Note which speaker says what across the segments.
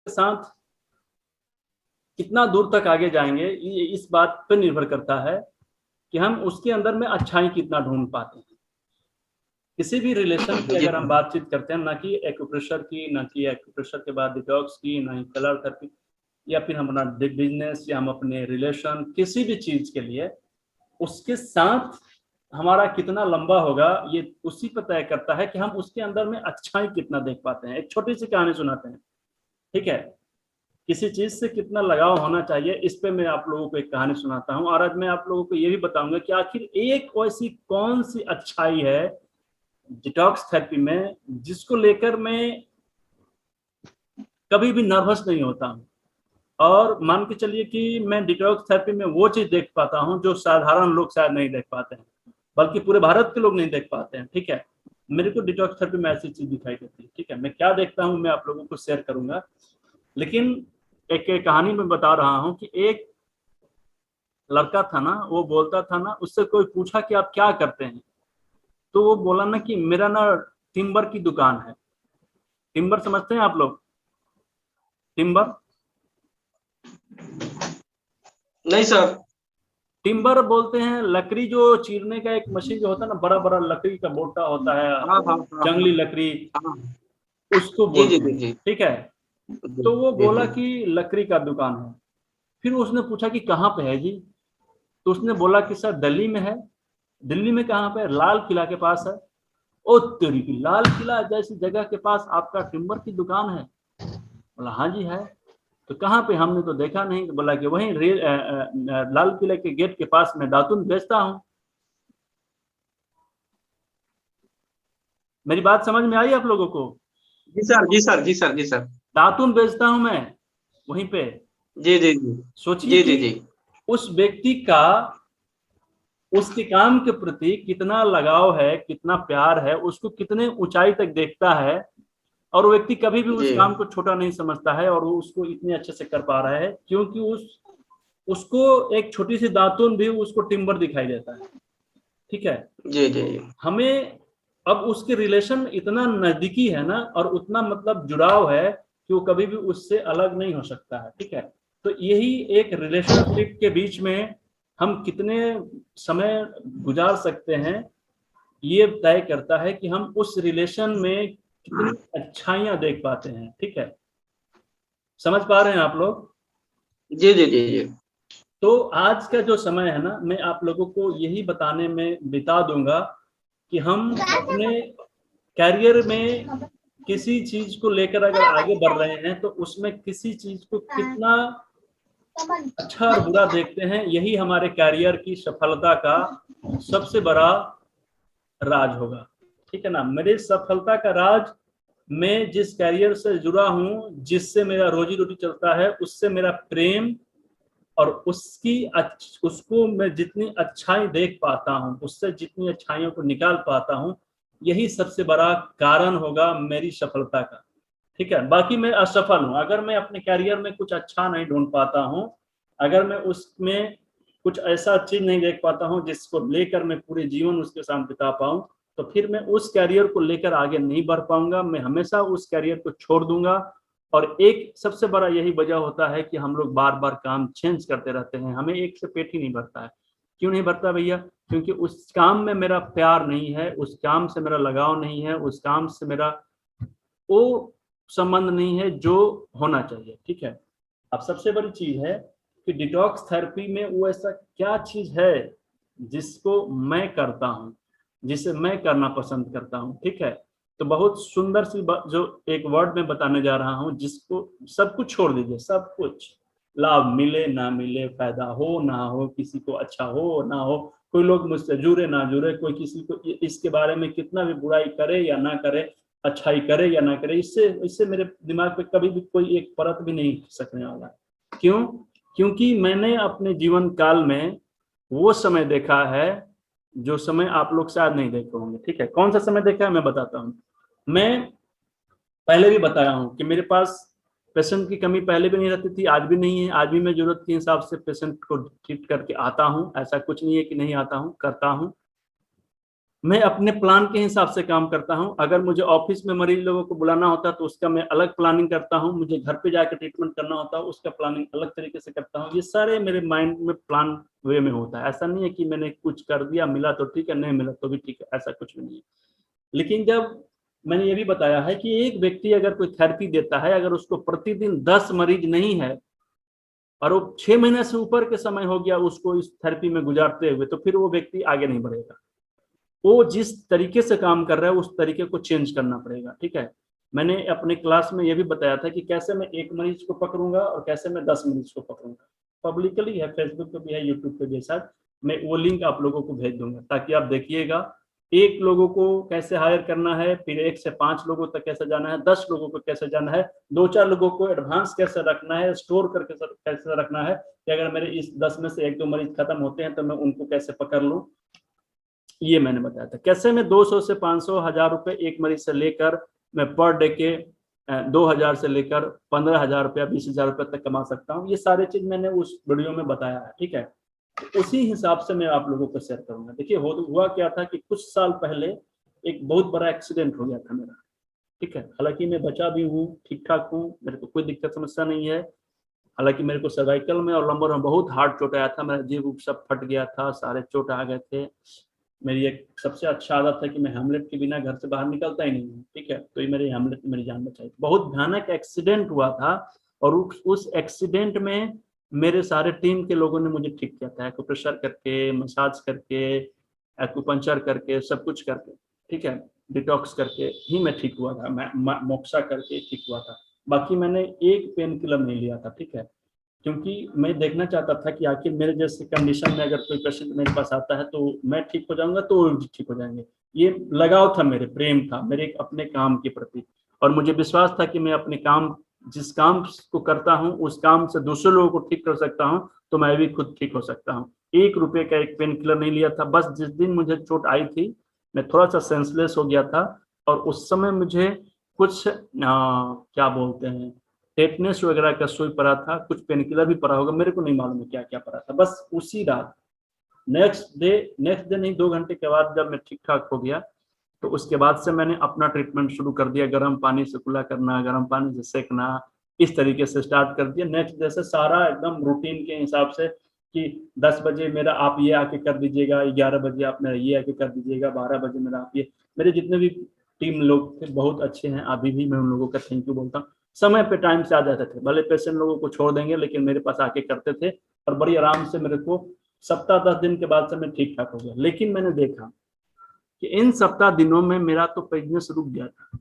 Speaker 1: साथ कितना दूर तक आगे जाएंगे, ये इस बात पर निर्भर करता है कि हम उसके अंदर में अच्छाई कितना ढूंढ पाते हैं। किसी भी रिलेशन की अगर हम बातचीत करते हैं, ना कि एक्यूप्रेशर की, ना कि एक्यूप्रेशर के बाद डिटॉक्स की, ना ही कलर थेरेपी, या फिर हम अपना बिजनेस या हम अपने रिलेशन, किसी भी चीज के लिए उसके साथ हमारा कितना लंबा होगा, ये उसी पर तय करता है कि हम उसके अंदर में अच्छाई कितना देख पाते हैं। एक छोटी सी कहानी सुनाते हैं, ठीक है। किसी चीज से कितना लगाव होना चाहिए, इस पे मैं आप लोगों को एक कहानी सुनाता हूँ। और आज मैं आप लोगों को ये भी बताऊंगा कि आखिर एक ऐसी कौन सी अच्छाई है डिटॉक्स थेरेपी में जिसको लेकर मैं कभी भी नर्वस नहीं होता हूँ। और मान के चलिए कि मैं डिटॉक्स थेरेपी में वो चीज देख पाता हूँ जो साधारण लोग शायद नहीं देख पाते हैं, बल्कि पूरे भारत के लोग नहीं देख पाते हैं, ठीक है। मेरे को डिटॉक्स थेरेपी में ऐसी चीज दिखाई देती है, ठीक है। मैं क्या देखता हूँ मैं आप लोगों को शेयर करूंगा, लेकिन एक कहानी में बता रहा हूँ कि एक लड़का था ना, वो बोलता था ना, उससे कोई पूछा कि आप क्या करते हैं, तो वो बोला ना कि मेरा ना टिम्बर की दुकान है। टिम्बर समझते हैं आप लोग? टिम्बर,
Speaker 2: नहीं सर।
Speaker 1: टिम्बर बोलते हैं लकड़ी जो चीरने का एक मशीन जो होता है ना, बड़ा बड़ा लकड़ी का बोटा होता है,
Speaker 2: हाँ हाँ हाँ
Speaker 1: जंगली
Speaker 2: हाँ
Speaker 1: लकड़ी,
Speaker 2: हाँ।
Speaker 1: उसको
Speaker 2: जी जी
Speaker 1: बोलते
Speaker 2: जी
Speaker 1: हैं,
Speaker 2: जी
Speaker 1: ठीक है।
Speaker 2: जी
Speaker 1: तो वो
Speaker 2: जी
Speaker 1: बोला
Speaker 2: जी।
Speaker 1: कि लकड़ी का दुकान है। फिर उसने पूछा कि कहाँ पे है जी, तो उसने बोला कि सर दिल्ली में है। दिल्ली में कहाँ पे? लाल किला के पास है। ओ तेरी की, लाल किला जैसी जगह के पास आपका टिम्बर की दुकान है? बोला हाँ जी है। तो कहाँ पे? हमने तो देखा नहीं। तो बोला कि वहीं लाल किले के गेट के पास मैं दातुन बेचता हूँ। मेरी बात समझ में आई आप लोगों को?
Speaker 2: जी सर जी सर जी सर जी सर।
Speaker 1: दातुन बेचता हूं मैं वहीं पे।
Speaker 2: जी जी जी
Speaker 1: सोचिए
Speaker 2: जी
Speaker 1: कि
Speaker 2: जी जी।
Speaker 1: उस व्यक्ति का उसके काम के प्रति कितना लगाव है, कितना प्यार है, उसको कितने ऊंचाई तक देखता है। और वो व्यक्ति कभी भी उस
Speaker 2: जी
Speaker 1: काम को छोटा नहीं समझता है, और वो उसको इतने अच्छे से कर पा रहा है क्योंकि उसको एक छोटी सी दातुन भी उसको टिम्बर दिखाई देता है, ठीक है।
Speaker 2: जी जी
Speaker 1: तो
Speaker 2: जी।
Speaker 1: हमें अब उसके रिलेशन इतना नजदीकी है ना, और उतना मतलब जुड़ाव है कि वो कभी भी उससे अलग नहीं हो सकता है, ठीक है। तो यही एक रिलेशनशिप के बीच में हम कितने समय गुजार सकते हैं, ये तय करता है कि हम उस रिलेशन में कितनी अच्छाइयां देख पाते हैं, ठीक है। समझ पा रहे हैं आप लोग?
Speaker 2: जी जी जी जी।
Speaker 1: तो आज का जो समय है ना, मैं आप लोगों को यही बताने में बिता दूंगा कि हम अपने कैरियर में किसी चीज को लेकर अगर आगे बढ़ रहे हैं तो उसमें किसी चीज को कितना अच्छा और बुरा देखते हैं, यही हमारे कैरियर की सफलता का सबसे बड़ा राज होगा, ठीक है ना। मेरे सफलता का राज, मैं जिस कैरियर से जुड़ा हूं, जिससे मेरा रोजी रोटी चलता है, उससे मेरा प्रेम, और उसको मैं जितनी अच्छाई देख पाता हूँ, उससे जितनी अच्छाइयों को निकाल पाता हूँ, यही सबसे बड़ा कारण होगा मेरी सफलता का, ठीक है। बाकी मैं असफल हूँ अगर मैं अपने कैरियर में कुछ अच्छा नहीं ढूंढ पाता हूँ, अगर मैं उसमें कुछ ऐसा चीज नहीं देख पाता हूँ जिसको लेकर मैं पूरे जीवन उसके साथ बिता पाऊँ, तो फिर मैं उस कैरियर को लेकर आगे नहीं बढ़ पाऊंगा, मैं हमेशा उस कैरियर को छोड़ दूंगा। और एक सबसे बड़ा यही वजह होता है कि हम लोग बार बार काम चेंज करते रहते हैं, हमें एक से पेट ही नहीं भरता है। क्यों नहीं भरता भैया? क्योंकि उस काम में मेरा प्यार नहीं है, उस काम से मेरा लगाव नहीं है, उस काम से मेरा वो संबंध नहीं है जो होना चाहिए, ठीक है। अब सबसे बड़ी चीज है कि डिटॉक्स थेरेपी में वो ऐसा क्या चीज है जिसको मैं करता हूँ, जिसे मैं करना पसंद करता हूँ, ठीक है। तो बहुत सुंदर सी जो एक वर्ड में बताने जा रहा हूँ, जिसको सब कुछ छोड़ दीजिए, सब कुछ, लाभ मिले ना मिले, फायदा हो ना हो, किसी को अच्छा हो ना हो, कोई लोग मुझसे जुड़े ना जुड़े, कोई किसी को इसके बारे में कितना भी बुराई करे या ना करे, अच्छाई करे या ना करे, इससे इससे मेरे दिमाग पे कभी भी कोई एक परत भी नहीं सकने वाला। क्यों? क्योंकि मैंने अपने जीवन काल में वो समय देखा है जो समय आप लोग शायद नहीं देखे होंगे, ठीक है। कौन सा समय देखा है मैं बताता हूँ। मैं पहले भी बताया हूँ कि मेरे पास पेशेंट की कमी पहले भी नहीं रहती थी, आज भी नहीं है। आज भी मैं जरूरत के हिसाब से पेशेंट को ट्रीट करके आता हूँ, ऐसा कुछ नहीं है कि नहीं आता हूँ, करता हूँ। मैं अपने प्लान के हिसाब से काम करता हूं। अगर मुझे ऑफिस में मरीज लोगों को बुलाना होता है तो उसका मैं अलग प्लानिंग करता हूं, मुझे घर पे जाकर ट्रीटमेंट करना होता है उसका प्लानिंग अलग तरीके से करता हूं। ये सारे मेरे माइंड में प्लान वे में होता है। ऐसा नहीं है कि मैंने कुछ कर दिया, मिला तो ठीक है, नहीं मिला तो भी ठीक है, ऐसा कुछ भी नहीं है। लेकिन जब मैंने ये भी बताया है कि एक व्यक्ति अगर कोई थेरेपी देता है, अगर उसको प्रतिदिन 10 मरीज नहीं है और वो 6 महीने से ऊपर के समय हो गया उसको इस थेरेपी में गुजारते हुए, तो फिर वो व्यक्ति आगे नहीं बढ़ेगा। वो जिस तरीके से काम कर रहा है उस तरीके को चेंज करना पड़ेगा। ठीक है, मैंने अपने क्लास में ये भी बताया था कि कैसे मैं एक मरीज को पकड़ूंगा और कैसे मैं 10 मरीज को पकड़ूंगा। पब्लिकली है, फेसबुक पे भी है, यूट्यूब पे भी है। शायद मैं वो लिंक आप लोगों को भेज दूंगा ताकि आप देखिएगा एक लोगों को कैसे हायर करना है, फिर 1 से 5 लोगों तक कैसे जाना है, 10 लोगों को कैसे जाना है, 2-4 लोगों को एडवांस कैसे रखना है, स्टोर करके कैसे रखना है, कि अगर मेरे इस 10 में से 1-2 मरीज खत्म होते हैं तो मैं उनको कैसे पकड़ लूं। ये मैंने बताया था कैसे मैं 200 से 500 1000 रुपए एक मरीज से लेकर मैं पर डे के 2000 से लेकर 15,000 रुपया 20,000 रुपये तक कमा सकता हूँ। ये सारे चीज मैंने उस वीडियो में बताया है। ठीक है, उसी हिसाब से मैं आप लोगों को शेयर करूंगा। देखिए हुआ क्या था कि कुछ साल पहले एक बहुत बड़ा एक्सीडेंट हो गया था मेरा। ठीक है, हालांकि मैं बचा भी हूँ, ठीक ठाक हूँ, मेरे को कोई दिक्कत समस्या नहीं है। हालांकि मेरे को सर्वाइकल में और लंबर में बहुत हार्ड चोट आया था, मेरा जीभ सब फट गया था, सारे चोट आ गए थे। मेरी एक सबसे अच्छा आदत है कि मैं हेमलेट के बिना घर से बाहर निकलता ही नहीं हूँ। ठीक है, तो ये मेरे हेमलेट मेरी जान बचाई। बहुत भयानक एक्सीडेंट हुआ था और उस एक्सीडेंट में मेरे सारे टीम के लोगों ने मुझे ठीक किया था, एक्यूप्रेशर करके, मसाज करके, एक्यूपंचर करके, सब कुछ करके। ठीक है, डिटॉक्स करके ही मैं ठीक हुआ था, मैं मोक्सा करके ठीक हुआ था। बाकी मैंने एक पेन किलर नहीं लिया था। ठीक है, क्योंकि मैं देखना चाहता था कि आखिर मेरे जैसे कंडीशन में अगर कोई पेशेंट मेरे पास आता है तो मैं ठीक हो जाऊंगा तो वो भी ठीक हो जाएंगे। ये लगाव था, मेरे प्रेम था मेरे अपने काम के प्रति, और मुझे विश्वास था कि मैं अपने काम, जिस काम को करता हूँ उस काम से दूसरे लोगों को ठीक कर सकता हूँ, तो मैं भी खुद ठीक हो सकता हूँ। 1 रुपये का एक पेन किलर नहीं लिया था। बस जिस दिन मुझे चोट आई थी मैं थोड़ा सा सेंसलेस हो गया था और उस समय मुझे कुछ क्या बोलते हैं, टेटनेस वगैरह का सुई पड़ा था, कुछ पेन किलर भी पड़ा होगा, मेरे को नहीं मालूम है क्या क्या पड़ा था। बस उसी रात नेक्स्ट डे नहीं, 2 घंटे के बाद जब मैं ठीक ठाक हो गया तो उसके बाद से मैंने अपना ट्रीटमेंट शुरू कर दिया। गर्म पानी से कुल्ला करना, गर्म पानी से सेकना, इस तरीके से स्टार्ट कर दिया। नेक्स्ट डे से सारा एकदम रूटीन के हिसाब से कि 10 बजे मेरा आप ये आके कर दीजिएगा, 11 बजे आप मेरा ये आके कर दीजिएगा, 12 बजे मेरा आप ये। मेरे जितने भी टीम लोग थे बहुत अच्छे हैं, अभी भी मैं उन लोगों का थैंक यू बोलता हूँ। समय पे टाइम से आ जाते थे, भले पेशेंट लोगों को छोड़ देंगे लेकिन मेरे पास आके करते थे और बड़ी आराम से मेरे को सप्ताह 10 दिन के बाद से मैं ठीक ठाक हो गया। लेकिन मैंने देखा कि इन सप्ताह दिनों में मेरा तो बिजनेस रुक गया था,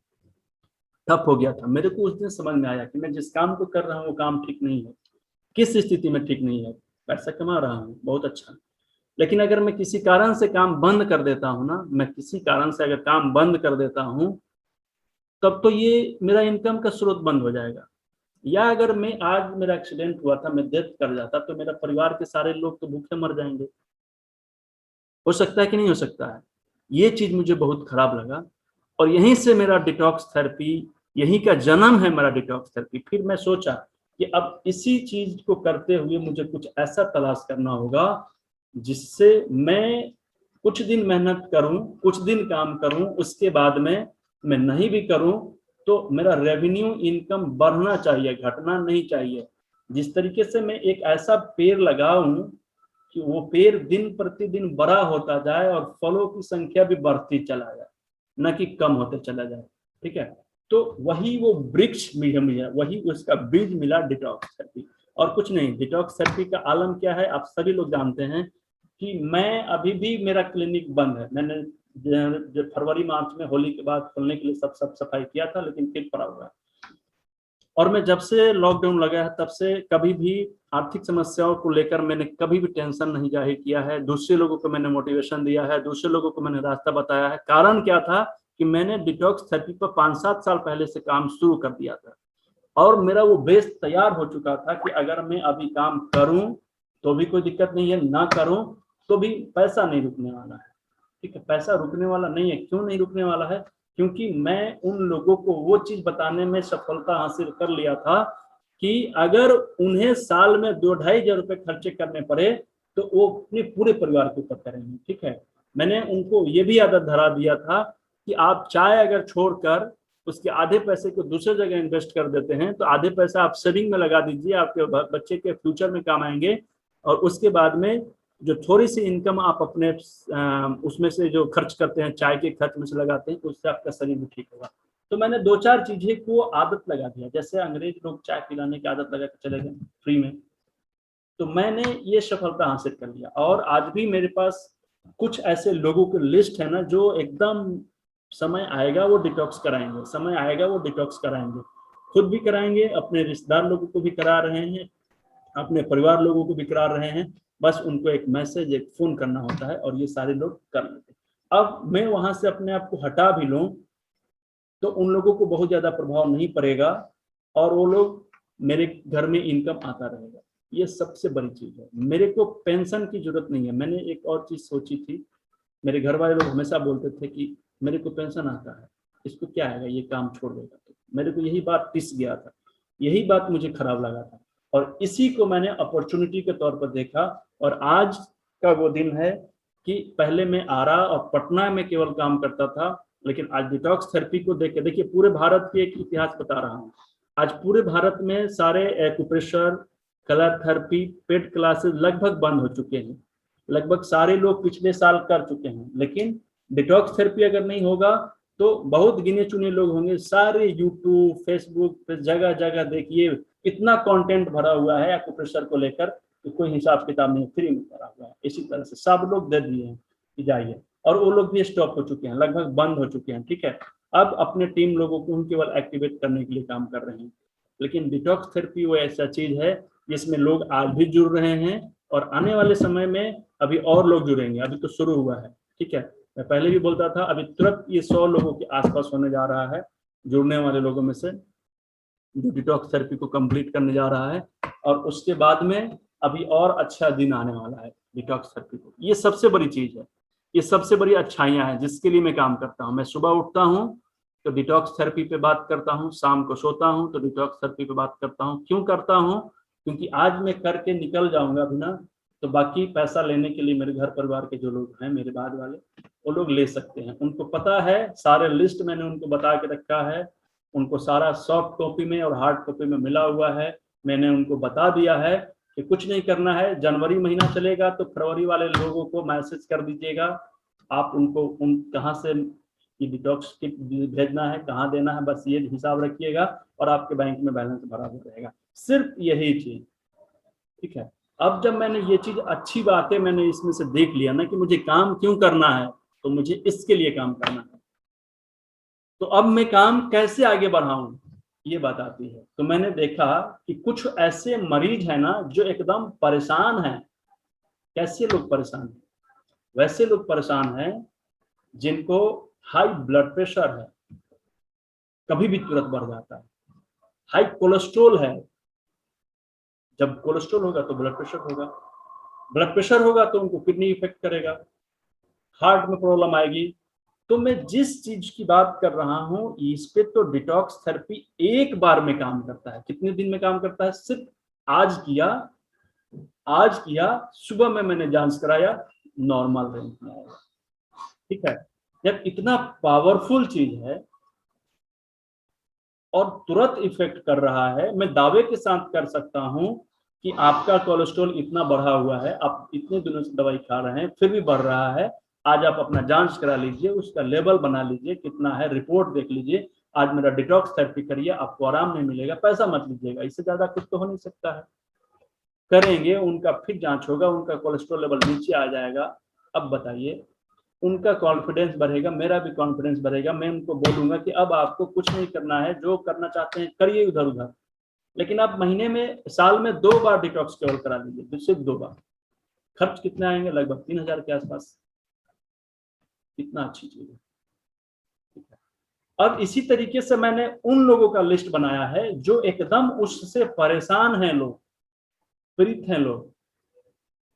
Speaker 1: ठप हो गया था। मेरे को उस दिन समझ में आया कि मैं जिस काम को कर रहा हूँ वो काम ठीक नहीं है। किस स्थिति में ठीक नहीं है? पैसा कमा रहा हूँ बहुत अच्छा, लेकिन अगर मैं किसी कारण से काम बंद कर देता हूँ ना, मैं किसी कारण से अगर काम बंद कर देता हूँ तब तो ये मेरा इनकम का स्रोत बंद हो जाएगा। या अगर मैं आज मेरा एक्सीडेंट हुआ था, मैं डेथ कर जाता तो मेरा परिवार के सारे लोग तो भूखे मर जाएंगे। हो सकता है कि नहीं हो सकता है? ये चीज मुझे बहुत खराब लगा और यहीं से मेरा डिटॉक्स थेरेपी, यहीं का जन्म है मेरा डिटॉक्स थेरेपी। फिर मैं सोचा कि अब इसी चीज को करते हुए मुझे कुछ ऐसा तलाश करना होगा जिससे मैं कुछ दिन मेहनत करूं, कुछ दिन काम करूं, उसके बाद में मैं नहीं भी करूं तो मेरा रेवेन्यू इनकम बढ़ना चाहिए, घटना नहीं चाहिए। जिस तरीके से मैं एक ऐसा पेड़ लगाऊं कि वो पेड़ दिन प्रतिदिन बड़ा होता जाए और फलों की संख्या भी बढ़ती चला जाए, न कि कम होते चला जाए। ठीक है, तो वही वो वृक्ष मिला, वही उसका बीज मिला डिटॉक्स थेरेपी, और कुछ नहीं। डिटॉक्स थेरेपी का आलम क्या है आप सभी लोग जानते हैं कि मैं अभी भी, मेरा क्लिनिक बंद है। मैंने फरवरी मार्च में होली के बाद खोलने के लिए सब सफाई किया था लेकिन फिर पड़ा हुआ है। और मैं जब से लॉकडाउन लगा है तब से कभी भी आर्थिक समस्याओं को लेकर मैंने कभी भी टेंशन नहीं जाहिर किया है। दूसरे लोगों को मैंने मोटिवेशन दिया है, दूसरे लोगों को मैंने रास्ता बताया है। कारण क्या था कि मैंने डिटॉक्स थेरेपी पर 5-7 साल पहले से काम शुरू कर दिया था और मेरा वो बेस तैयार हो चुका था कि अगर मैं अभी काम करूं तो भी कोई दिक्कत नहीं है, ना करूं तो भी पैसा नहीं रुकने वाला है। ठीक है, पैसा रुकने वाला नहीं है। क्यों नहीं रुकने वाला है? क्योंकि मैं उन लोगों को वो चीज बताने में सफलता हासिल कर लिया था कि अगर उन्हें साल में 2-2.5 हजार रुपए खर्चे करने पड़े तो वो अपने पूरे परिवार के ऊपर करेंगे। ठीक है, मैंने उनको ये भी आदत धरा दिया था कि आप चाय अगर छोड़कर उसके आधे पैसे को दूसरे जगह इन्वेस्ट कर देते हैं तो आधे पैसा आप सेविंग में लगा दीजिए, आपके बच्चे के फ्यूचर में काम आएंगे, और उसके बाद में जो थोड़ी सी इनकम आप अपने उसमें से जो खर्च करते हैं, चाय के खर्च में से लगाते हैं, उससे आपका शरीर भी ठीक होगा। तो मैंने 2-4 चीजें को आदत लगा दिया। जैसे अंग्रेज लोग चाय पिलाने की आदत लगा के चले गए फ्री में, तो मैंने ये सफलता हासिल कर लिया। और आज भी मेरे पास कुछ ऐसे लोगों की लिस्ट है ना जो एकदम समय आएगा वो डिटॉक्स कराएंगे, समय आएगा वो डिटॉक्स कराएंगे, खुद भी कराएंगे, अपने रिश्तेदार लोगों को भी करा रहे हैं, अपने परिवार लोगों को भी करा रहे हैं। बस उनको एक मैसेज, एक फोन करना होता है और ये सारे लोग कर लेते हैं। अब मैं वहां से अपने आप को हटा भी लूं तो उन लोगों को बहुत ज्यादा प्रभाव नहीं पड़ेगा और वो लोग, मेरे घर में इनकम आता रहेगा। ये सबसे बड़ी चीज है। मेरे को पेंशन की जरूरत नहीं है। मैंने एक और चीज सोची थी, मेरे घर वाले लोग हमेशा बोलते थे कि मेरे को पेंशन आता है, इसको क्या है, ये काम छोड़ देगा। तो मेरे को यही बात टिस गया था, यही बात मुझे खराब लगा था, और इसी को मैंने अपॉर्चुनिटी के तौर पर देखा। और आज का वो दिन है कि पहले मैं आरा और पटना में केवल काम करता था, लेकिन आज डिटॉक्स थेरेपी को देख के देखिए, पूरे भारत के एक इतिहास बता रहा हूँ। आज पूरे भारत में सारे acupressure, colour therapy, paid classes लगभग बंद हो चुके हैं, लगभग सारे लोग पिछले साल कर चुके हैं। लेकिन डिटॉक्स थेरेपी अगर नहीं होगा तो बहुत गिने चुने लोग होंगे। सारे यूट्यूब, फेसबुक पे जगह जगह देखिए, इतना कंटेंट भरा हुआ है एक्यूप्रेशर को लेकर कि कोई हिसाब किताब नहीं, फ्री में भरा हुआ है। इसी तरह से सब लोग दे दिए हैं कि जाइए, और वो लोग भी स्टॉप हो चुके हैं, लगभग बंद हो चुके हैं। ठीक है, अब अपने टीम लोगों को हम केवल एक्टिवेट करने के लिए काम कर रहे हैं। लेकिन डिटॉक्स थेरेपी वो ऐसा चीज है जिसमें लोग आज भी जुड़ रहे हैं, और आने वाले समय में अभी और लोग जुड़ेंगे। अभी तो शुरू हुआ है। ठीक है, मैं पहले भी बोलता था, अभी तुरंत ये 100 लोगों के आसपास होने जा रहा है जुड़ने वाले लोगों में से, जो डिटॉक्स थेरेपी को कंप्लीट करने जा रहा है। और उसके बाद में अभी और अच्छा दिन आने वाला है डिटॉक्स थेरेपी को। ये सबसे बड़ी चीज है, ये सबसे बड़ी अच्छाइयां हैं जिसके लिए मैं काम करता हूँ। मैं सुबह उठता हूँ तो डिटॉक्स थेरेपी पे बात करता हूँ, शाम को सोता हूँ तो डिटॉक्स थेरेपी पे बात करता हूँ। क्यों करता हूँ? क्योंकि आज मैं करके निकल जाऊंगा अभी ना, तो बाकी पैसा लेने के लिए मेरे घर परिवार के जो लोग हैं, मेरे बाद वाले, वो लोग ले सकते हैं। उनको पता है, सारे लिस्ट मैंने उनको बता के रखा है, उनको सारा सॉफ्ट कॉपी में और हार्ड कॉपी में मिला हुआ है। मैंने उनको बता दिया है कि कुछ नहीं करना है। जनवरी महीना चलेगा तो फरवरी वाले लोगों को मैसेज कर दीजिएगा, आप उनको उन कहाँ से डिटॉक्स किट भेजना है, कहाँ देना है, बस ये हिसाब रखिएगा और आपके बैंक में बैलेंस बराबर रहेगा। सिर्फ यही चीज। ठीक है, अब जब मैंने ये चीज, अच्छी बातें मैंने इसमें से देख लिया ना कि मुझे काम क्यों करना है, तो मुझे इसके लिए काम करना है, तो अब मैं काम कैसे आगे बढ़ाऊं, ये बात आती है। तो मैंने देखा कि कुछ ऐसे मरीज हैं ना जो एकदम परेशान हैं। कैसे लोग परेशान हैं? वैसे लोग परेशान हैं जिनको हाई ब्लड प्रेशर है, कभी भी तुरंत बढ़ जाता है। हाई कोलेस्ट्रोल है, जब कोलेस्ट्रोल होगा तो ब्लड प्रेशर होगा, ब्लड प्रेशर होगा तो उनको किडनी इफेक्ट करेगा, हार्ट में प्रॉब्लम आएगी। तो मैं जिस चीज की बात कर रहा हूं, इस पे तो डिटॉक्स थेरेपी एक बार में काम करता है। कितने दिन में काम करता है? सिर्फ आज किया, सुबह में मैंने जांच कराया, नॉर्मल रेंज में आया। ठीक है, जब इतना पावरफुल चीज है और तुरंत इफेक्ट कर रहा है, मैं दावे के साथ कर सकता हूं कि आपका कोलेस्ट्रॉल इतना बढ़ा हुआ है, आप इतने दिनों से दवाई खा रहे हैं फिर भी बढ़ रहा है, आज आप अपना जांच करा लीजिए, उसका लेवल बना लीजिए कितना है, रिपोर्ट देख लीजिए, आज मेरा डिटॉक्स थेरेपी करिए, आपको आराम नहीं मिलेगा, पैसा मत लीजिएगा, इससे ज्यादा कुछ तो हो नहीं सकता है। करेंगे, उनका फिर जांच होगा, उनका कोलेस्ट्रॉल लेवल नीचे आ जाएगा। अब बताइए, उनका कॉन्फिडेंस बढ़ेगा, मेरा भी कॉन्फिडेंस बढ़ेगा। मैं उनको बोलूंगा कि अब आपको कुछ नहीं करना है, जो करना चाहते हैं करिए इधर उधर, लेकिन आप महीने में, साल में 2 बार डिटॉक्स केवल करा लीजिए, सिर्फ 2 बार। खर्च कितने आएंगे? लगभग 3000 के आसपास। कितना अच्छी चीज है। ठीक है, अब इसी तरीके से मैंने उन लोगों का लिस्ट बनाया है जो एकदम उससे परेशान हैं, लोग पीड़ित हैं लोग।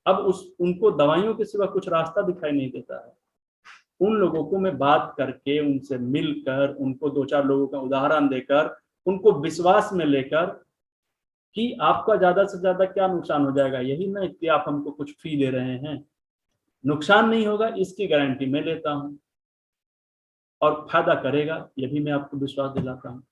Speaker 1: अब उनको दवाइयों के सिवा कुछ रास्ता दिखाई नहीं देता है। उन लोगों को मैं बात करके, उनसे मिलकर, उनको 2-4 लोगों का उदाहरण देकर, उनको विश्वास में लेकर कि आपका ज्यादा से ज्यादा क्या नुकसान हो जाएगा, यही ना कि आप हमको कुछ फी दे रहे हैं, नुकसान नहीं होगा इसकी गारंटी मैं लेता हूँ, और फायदा करेगा ये भी मैं आपको विश्वास दिलाता हूँ।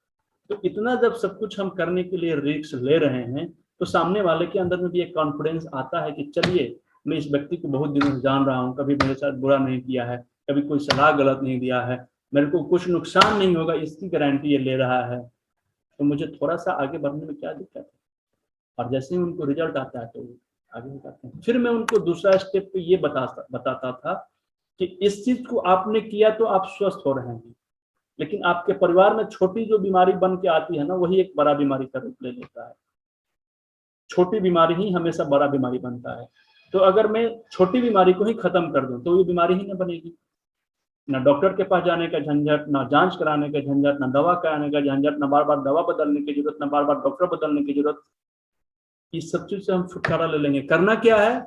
Speaker 1: तो इतना जब सब कुछ हम करने के लिए रिस्क ले रहे हैं तो सामने वाले के अंदर में भी एक कॉन्फिडेंस आता है कि चलिए मैं इस व्यक्ति को बहुत दिनों से जान रहा हूँ, कभी मेरे साथ बुरा नहीं किया है, कभी कोई सलाह गलत नहीं दिया है, मेरे को कुछ नुकसान नहीं होगा, इसकी गारंटी ये ले रहा है, तो मुझे थोड़ा सा आगे बढ़ने में क्या दिक्कत है। और जैसे ही उनको रिजल्ट आता है तो आगे बताते हैं। फिर मैं उनको दूसरा स्टेप पे ये बताता था कि इस चीज को आपने किया तो आप स्वस्थ हो रहे हैं, लेकिन आपके परिवार में छोटी जो बीमारी बन के आती है ना, वही एक बड़ा बीमारी का रूप ले लेता है। छोटी बीमारी ही हमेशा बड़ा बीमारी बनता है। तो अगर मैं छोटी बीमारी को ही खत्म कर दूं तो ये बीमारी ही न बनेगी। ना डॉक्टर के पास जाने का झंझट, ना जांच कराने का झंझट, ना दवा कराने का झंझट, ना बार बार दवा बदलने की जरूरत, ना बार बार डॉक्टर बदलने की जरूरत। इस सब चीज से हम छुटकारा ले लेंगे। करना क्या है,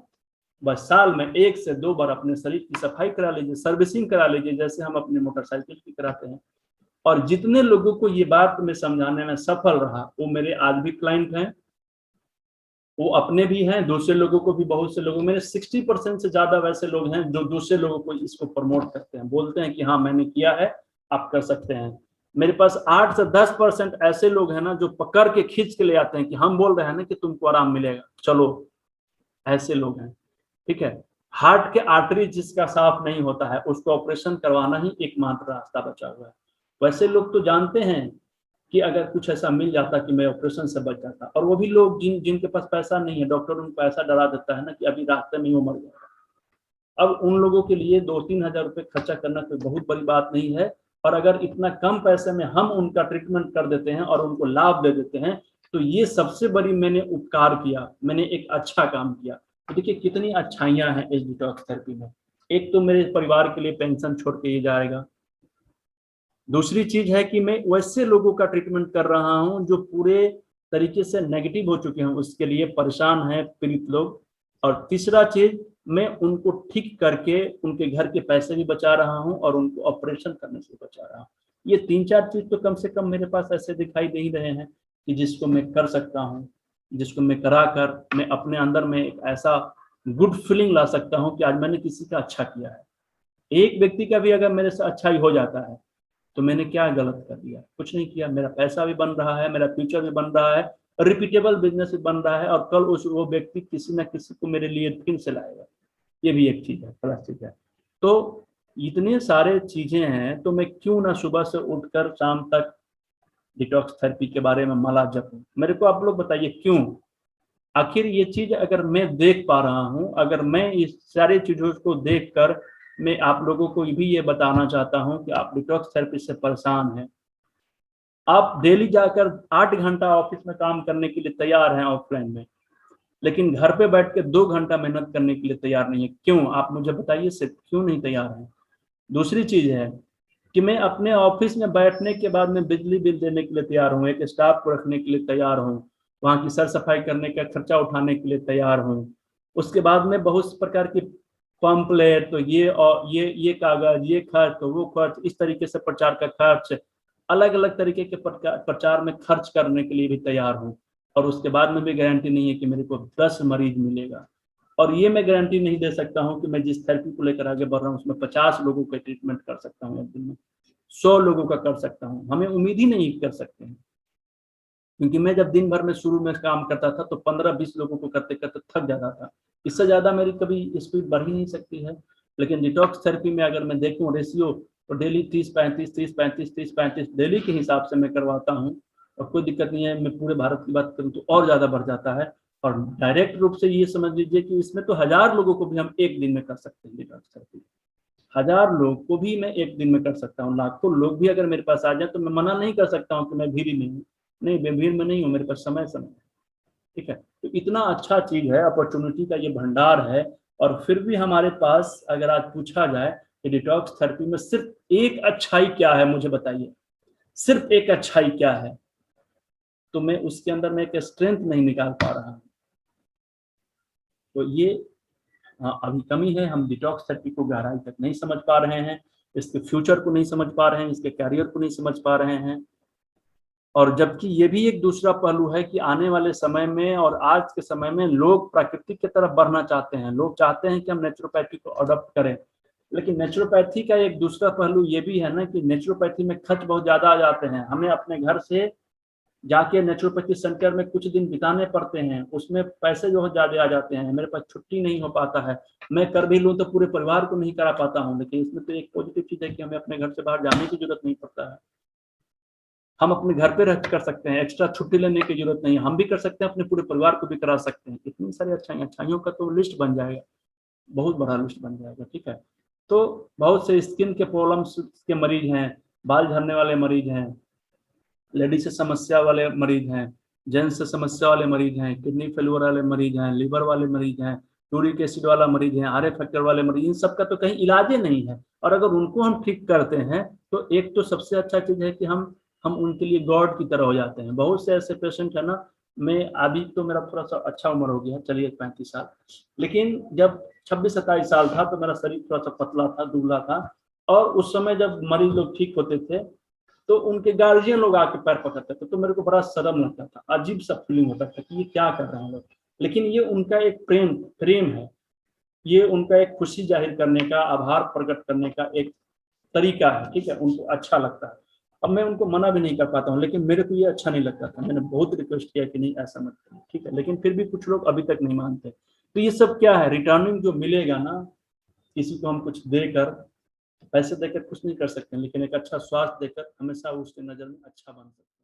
Speaker 1: बस साल में 1 से 2 बार अपने शरीर की सफाई करा लीजिए, सर्विसिंग करा लीजिए, जैसे हम अपने मोटरसाइकिल की कराते हैं। और जितने लोगों को ये बात मैं समझाने में सफल रहा वो मेरे आज भी क्लाइंट हैं, वो अपने भी हैं, दूसरे लोगों को भी, बहुत से लोगों, मेरे 60% से ज्यादा वैसे लोग हैं जो दूसरे लोगों को इसको प्रमोट करते हैं, बोलते हैं कि हाँ मैंने किया है, आप कर सकते हैं। मेरे पास 8 से 10% ऐसे लोग हैं ना जो पकड़ के खींच के ले आते हैं कि हम बोल रहे हैं ना कि तुमको आराम मिलेगा, चलो, ऐसे लोग हैं। ठीक है, हार्ट के आर्टरी जिसका साफ नहीं होता है उसको ऑपरेशन करवाना ही एकमात्र रास्ता बचा हुआ है। वैसे लोग तो जानते हैं कि अगर कुछ ऐसा मिल जाता कि मैं ऑपरेशन से बच जाता, और वो भी लोग जिनके पास पैसा नहीं है, डॉक्टर उनको ऐसा डरा देता है ना कि अभी रास्ते में ही वो मर जाएगा। अब उन लोगों के लिए 2-3 हजार रुपये खर्चा करना कोई बहुत बड़ी बात नहीं है, और अगर इतना कम पैसे में हम उनका ट्रीटमेंट कर देते हैं और उनको लाभ दे देते हैं तो ये सबसे बड़ी मैंने उपकार किया, मैंने एक अच्छा काम किया। तो देखिए कितनी अच्छाइयां हैं इस डिटॉक्स थेरेपी में। एक तो मेरे परिवार के लिए पेंशन छोड़ के ही जाएगा, दूसरी चीज है कि मैं वैसे लोगों का ट्रीटमेंट कर रहा हूं जो पूरे तरीके से नेगेटिव हो चुके हैं, उसके लिए परेशान हैं पीड़ित लोग, और तीसरा चीज मैं उनको ठीक करके उनके घर के पैसे भी बचा रहा हूं और उनको ऑपरेशन करने से बचा रहा हूं। ये 3-4 चीज तो कम से कम मेरे पास ऐसे दिखाई दे ही रहे हैं कि जिसको मैं कर सकता हूँ, जिसको मैं करा कर मैं अपने अंदर में एक ऐसा गुड फीलिंग ला सकता हूँ कि आज मैंने किसी का अच्छा किया है। एक व्यक्ति का भी अगर मेरे से अच्छा ही हो जाता है तो मैंने क्या गलत कर दिया, कुछ नहीं किया, मेरा पैसा भी बन रहा है, मेरा फ्यूचर भी बन रहा है, रिपीटेबल बिजनेस भी बन रहा है, और कल वो व्यक्ति किसी न किसी को मेरे लिए फिर से लाएगा। ये भी एक चीज है, प्लस चीज है। तो इतने सारे चीजें हैं, तो मैं क्यों ना सुबह से उठकर शाम तक डिटॉक्स थेरेपी के बारे में माला जपूं। मेरे को आप लोग बताइए क्यों, आखिर ये चीज अगर मैं देख पा रहा हूं, अगर मैं इस सारी चीजों को देख कर मैं आप लोगों को भी ये बताना चाहता हूं कि आप डिटॉक्स थेरेपी से परेशान हैं, आप डेली जाकर 8 घंटा ऑफिस में काम करने के लिए तैयार हैं ऑफलाइन में, लेकिन घर पे बैठ के 2 घंटा मेहनत करने के लिए तैयार नहीं है, क्यों, आप मुझे बताइए सिर्फ क्यों नहीं तैयार हैं। दूसरी चीज है कि मैं अपने ऑफिस में बैठने के बाद में बिजली बिल देने के लिए तैयार हूँ, एक स्टाफ को रखने के लिए तैयार हूँ, वहाँ की सर सफाई करने का खर्चा उठाने के लिए तैयार हूँ, उसके बाद में बहुत प्रकार की पंपलेट, तो ये और ये कागज, ये खर्च, तो वो खर्च, इस तरीके से प्रचार का खर्च, अलग अलग तरीके के प्रचार में खर्च करने के लिए भी तैयार हूँ। और उसके बाद में भी गारंटी नहीं है कि मेरे को 10 मरीज मिलेगा, और ये मैं गारंटी नहीं दे सकता हूँ कि मैं जिस थेरेपी को लेकर आगे बढ़ रहा हूँ उसमें 50 लोगों का ट्रीटमेंट कर सकता हूँ एक दिन में, 100 लोगों का कर सकता हूँ, हमें उम्मीद ही नहीं कर सकते हैं। क्योंकि मैं जब दिन भर में शुरू में काम करता था तो 15-20 लोगों को करते करते थक जाता था, इससे ज्यादा मेरी कभी स्पीड बढ़ ही नहीं सकती है। लेकिन डिटॉक्स थेरेपी में अगर मैं देखूं रेशियो, तो डेली 30-35 डेली के हिसाब से मैं करवाता हूँ, और कोई दिक्कत नहीं है। मैं पूरे भारत की बात करूँ तो और ज्यादा बढ़ जाता है, और डायरेक्ट रूप से ये समझ लीजिए कि इसमें तो 1000 लोगों को भी हम एक दिन में कर सकते हैं डिटॉक्स थेरेपी, 1000 लोग को भी मैं एक दिन में कर सकता हूँ, लाखों लोग भी अगर मेरे पास आ जाए तो मैं मना नहीं कर सकता हूँ कि मैं भीड़ ही नहीं हूँ, नहीं मैं भीड़ में नहीं हूँ, मेरे पास समय है। ठीक है, तो इतना अच्छा चीज है, अपॉर्चुनिटी का ये भंडार है। और फिर भी हमारे पास अगर आज पूछा जाए कि डिटॉक्स थेरेपी में सिर्फ एक अच्छाई क्या है, मुझे बताइए, सिर्फ एक अच्छाई क्या है, तो मैं उसके अंदर में एक स्ट्रेंथ नहीं निकाल पा रहा हूँ। तो ये अभी कमी है, हम डिटॉक्स थेरेपी को गहराई तक नहीं समझ पा रहे हैं, इसके फ्यूचर को नहीं समझ पा रहे हैं, इसके कैरियर को नहीं समझ पा रहे हैं। और जबकि ये भी एक दूसरा पहलू है कि आने वाले समय में और आज के समय में लोग प्राकृतिक की तरफ बढ़ना चाहते हैं, लोग चाहते हैं कि हम नेचुरोपैथी को अडॉप्ट करें। लेकिन नेचुरोपैथी का एक दूसरा पहलू ये भी है ना कि नेचुरोपैथी में खर्च बहुत ज्यादा आ जाते हैं, हमें अपने घर से जाके नेचुरोपैथी सेंटर में कुछ दिन बिताने पड़ते हैं, उसमें पैसे जो ज्यादा आ जाते हैं, मेरे पास छुट्टी नहीं हो पाता है, मैं कर भी लूँ तो पूरे परिवार को नहीं करा पाता हूँ। लेकिन इसमें तो एक पॉजिटिव चीज है कि हमें अपने घर से बाहर जाने की जरूरत नहीं पड़ता है, हम अपने घर पे रह कर सकते हैं, एक्स्ट्रा छुट्टी लेने की जरूरत नहीं है, हम भी कर सकते हैं, अपने पूरे परिवार को भी करा सकते हैं। इतनी सारी अच्छाइयों का तो लिस्ट बन जाएगा, बहुत बड़ा लिस्ट बन जाएगा। ठीक है, तो बहुत से स्किन के प्रॉब्लम्स के मरीज हैं, बाल झड़ने वाले मरीज हैं, लेडीज से समस्या वाले मरीज हैं, जेंट्स से समस्या वाले मरीज हैं, किडनी फेलियर वाले मरीज हैं, लिवर वाले मरीज हैं, यूरिक एसिड वाला मरीज है, आर फैक्टर वाले मरीज, इन सब का तो कहीं इलाज ही नहीं है। और अगर उनको हम ठीक करते हैं तो एक तो सबसे अच्छा चीज है कि हम उनके लिए गॉड की तरह हो जाते हैं। बहुत से ऐसे पेशेंट है ना, मैं अभी तो मेरा थोड़ा सा अच्छा उम्र हो गया, चलिए 35 साल, लेकिन जब 26-27 साल था तो मेरा शरीर थोड़ा सा पतला था, दुबला था, और उस समय जब मरीज लोग ठीक होते थे तो उनके गार्जियन लोग आके पैर पकड़ते थे, तो मेरे को बड़ा शर्म लगता था, अजीब सा फीलिंग होता था कि ये क्या कर रहे हैं लोग। लेकिन ये उनका एक प्रेम है, ये उनका एक खुशी जाहिर करने का, आभार प्रकट करने का एक तरीका है। ठीक है, उनको अच्छा लगता है। अब मैं उनको मना भी नहीं कर पाता हूँ, लेकिन मेरे को ये अच्छा नहीं लगता था, मैंने बहुत रिक्वेस्ट किया कि नहीं ऐसा मत करो। ठीक है, लेकिन फिर भी कुछ लोग अभी तक नहीं मानते। तो ये सब क्या है, रिटर्निंग जो मिलेगा ना, किसी को हम कुछ देकर, पैसे देकर कुछ नहीं कर सकते, लेकिन एक अच्छा स्वास्थ्य देकर हमेशा उसके नजर में अच्छा बन सकते।